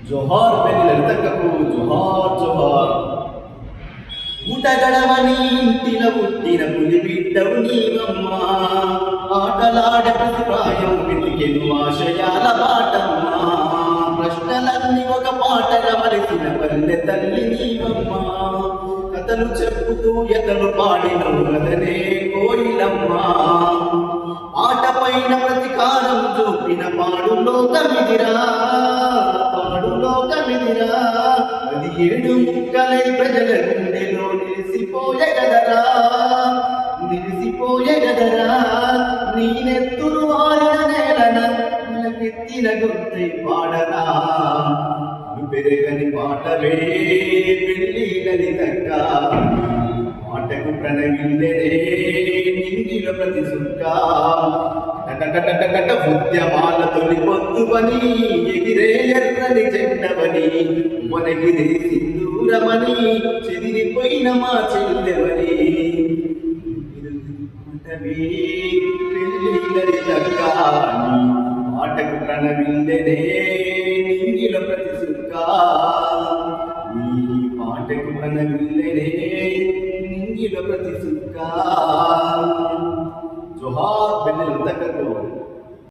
జోహార్ పెళ్లి లలితక్కకు జోహార్ జోహార్. ఊటగడవని ఇంటిన పుట్టిన పులి బిడ్డవు నీవమ్మా, ఆటలాడే ప్రతి ప్రాయం వెతికెను ఆశయాల బాటమ్మా, ప్రశ్నలన్నీ ఒక పాటగా మలిసిన పల్లె తల్లి నీవమ్మా, కథలు చెప్పుతూ ఎతలు పాడినవు కదనే కోయిలమ్మా, ఆట పైన ప్రతికారం చూపిన పాడు లోకమిదిరా, పాడు లోకమిదిరా, అది ఏడు ముక్కలై ప్రజల గుండెలో నిలిసిపోయే గదరా, నిలిసిపోయే గదరా, నీ నెత్తురు ఆరిన నేలన నెలకెత్తిన గొంతై పాడరా, పెరగని పాటవే పెళ్లి లలితక్క, మాటకు ప్రణవిల్లెనే నింగిల ప్రతి సుక్క, ఉద్యమాల తొలి పొద్దువని ఎగిరే ఎర్రని చెడ్డవని మొనగిరే సింధూరమని చెదిరిపోయిన మా చెల్లెవని, పెళ్లి లలితక్క, మాటకు ప్రణవిల్లెనే నింగిల ప్రతి సుక్క, నీ మాటకు ప్రణవిల్లెనే నింగిల ప్రతి సుక్క. జోహార్ పెళ్లి లలితక్కకు.